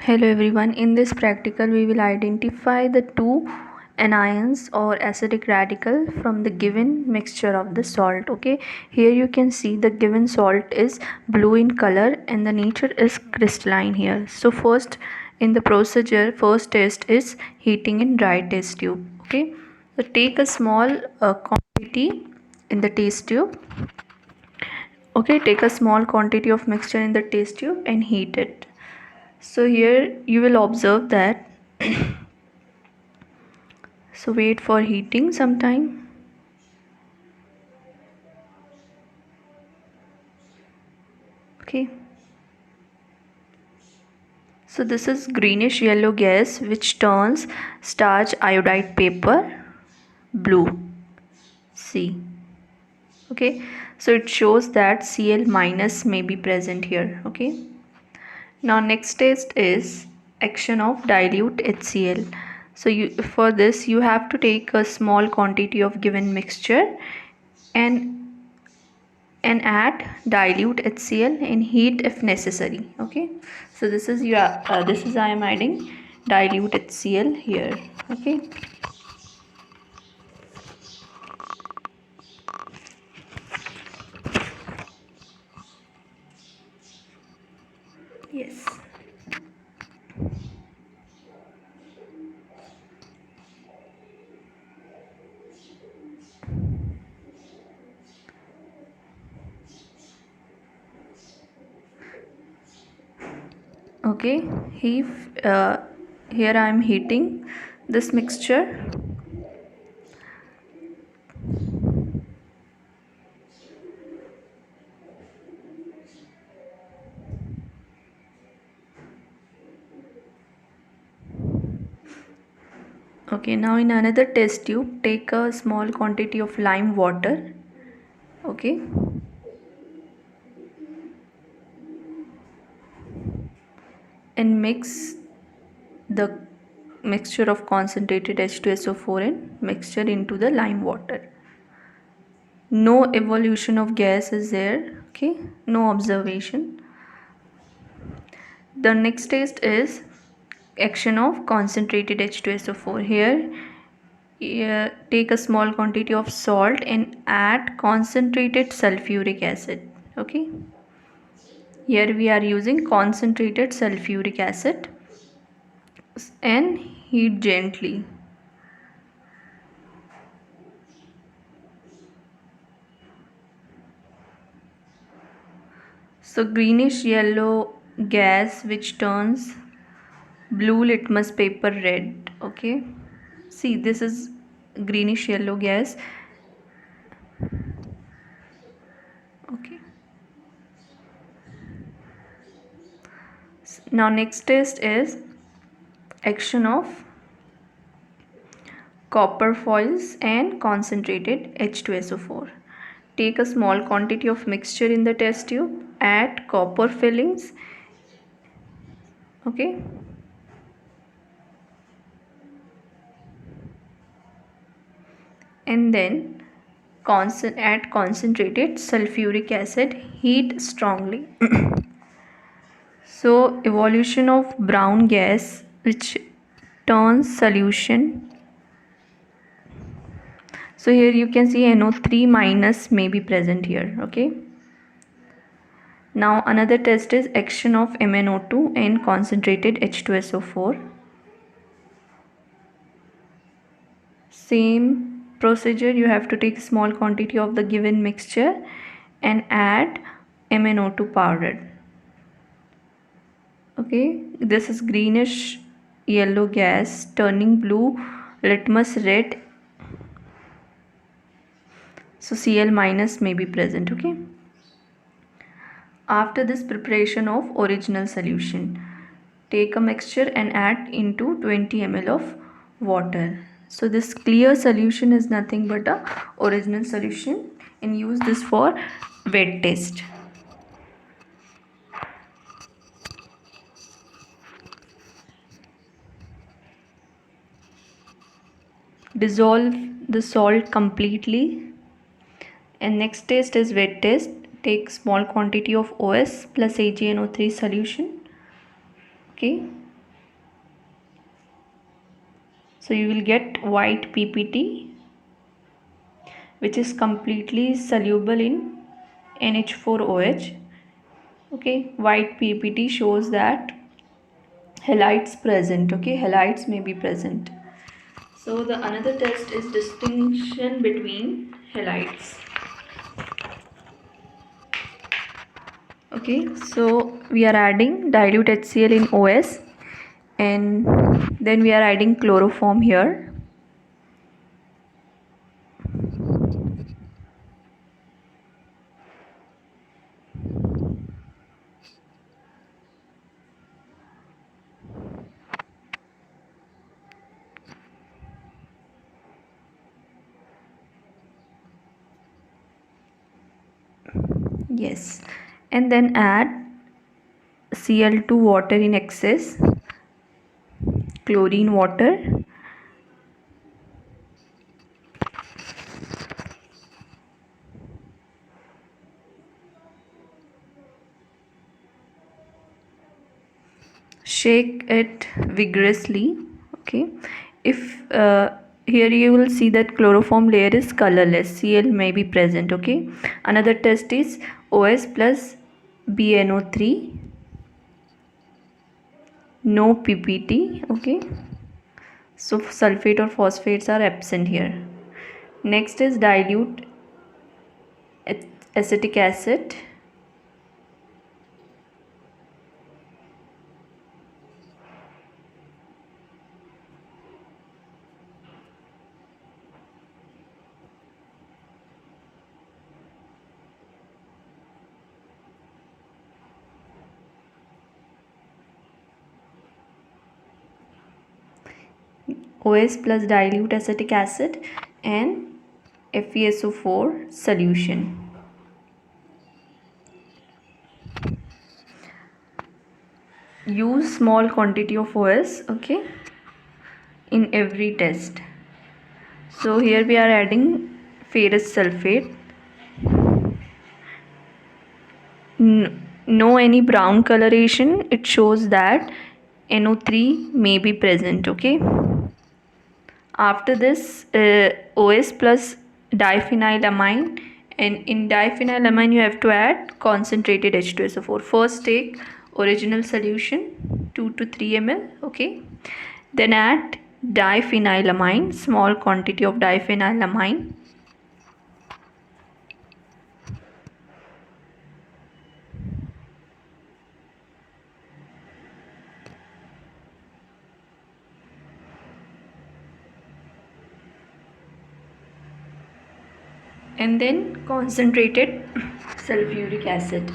Hello everyone, in this practical we will identify the two anions or acidic radical from the given mixture of the salt. Okay, here you can see the given salt is blue in color and the nature is crystalline here. So first in the procedure, first test is heating in dry test tube. Okay, so take a small quantity in the test tube. Okay, take a small quantity of mixture in the test tube and heat it. So here you will observe that so wait for heating some time. Okay, so this is greenish yellow gas which turns starch iodide paper blue. See, okay, so it shows that Cl minus may be present here. Okay, now next test is action of dilute HCl. So for this you have to take a small quantity of given mixture and add dilute HCl and heat if necessary. Okay, so this is I am adding dilute HCl here. Okay, yes. Okay, here I am heating this mixture. Okay, now in another test tube take a small quantity of lime water. Okay, and mix the mixture of concentrated H2SO4 and mixture into the lime water. No evolution of gas is there. Okay, no observation. The next test is action of concentrated H2SO4. Here take a small quantity of salt and add concentrated sulfuric acid. Okay, here we are using concentrated sulfuric acid and heat gently. So greenish yellow gas which turns blue litmus paper red. Okay, see, this is greenish yellow gas. Okay, now next test is action of copper foils and concentrated H2SO4. Take a small quantity of mixture in the test tube, add copper fillings. Okay, and then add concentrated sulfuric acid, heat strongly. So evolution of brown gas which turns solution. So here you can see NO3 minus may be present here. Okay, now another test is action of MnO2 and concentrated H2SO4. Same procedure, you have to take a small quantity of the given mixture and add MnO2 powder. Okay, this is greenish yellow gas turning blue litmus red, so Cl minus may be present. Okay, after this preparation of original solution, take a mixture and add into 20 ml of water. So this clear solution is nothing but a original solution, and use this for wet test. Dissolve the salt completely, and next test is wet test. Take small quantity of OS plus AgNO3 solution. Okay, So you will get white PPT, which is completely soluble in NH4OH. Okay, white PPT shows that halides present. Okay, halides may be present. So the another test is distinction between halides. Okay, so we are adding dilute HCl in OS, and then we are adding chloroform here. Yes, and then add Cl2 water in excess, chlorine water. Shake it vigorously. Okay, if here you will see that chloroform layer is colorless, Cl may be present. Okay, another test is OS plus BNO3, no PPT. Okay, so sulfate or phosphates are absent here. Next is dilute acetic acid. OS plus dilute acetic acid and FeSO4 solution. Use small quantity of OS, okay, in every test. So here we are adding ferrous sulfate. No any brown coloration, it shows that NO3 may be present. Okay, after this OS plus diphenylamine, and in diphenylamine you have to add concentrated H2SO4. First take original solution 2 to 3 ml. Okay, then add diphenylamine, small quantity of diphenylamine. And then concentrated sulfuric acid.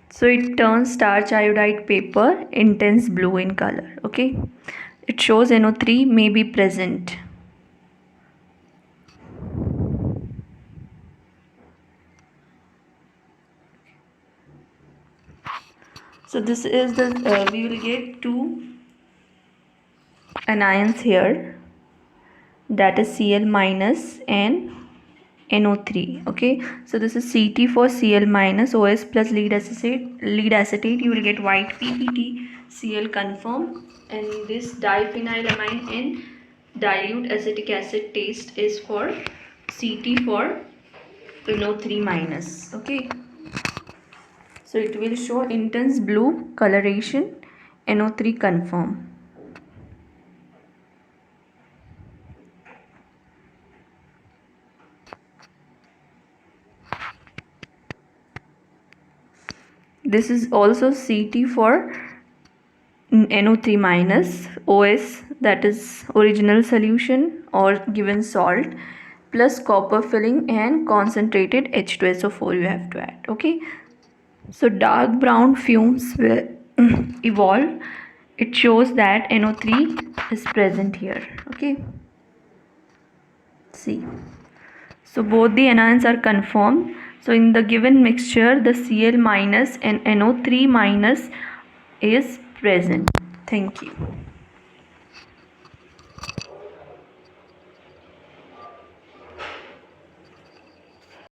So it turns starch iodide paper intense blue in color. Okay, it shows NO3 may be present. So this is the we will get two anions here, that is Cl minus and NO3. Okay, so this is Ct for Cl minus, OS plus lead acetate. You will get white PPT, Cl confirm, and this diphenylamine and dilute acetic acid taste is for Ct for NO3 minus. Okay, so it will show intense blue coloration, NO3 confirm. This is also Ct for NO3 minus, OS that is original solution or given salt, plus copper filling and concentrated H2SO4 you have to add. Okay, so dark brown fumes will evolve. It shows that NO3 is present here. Okay, see, so both the anions are confirmed. So in the given mixture, the Cl minus and NO3 minus is present. Thank you.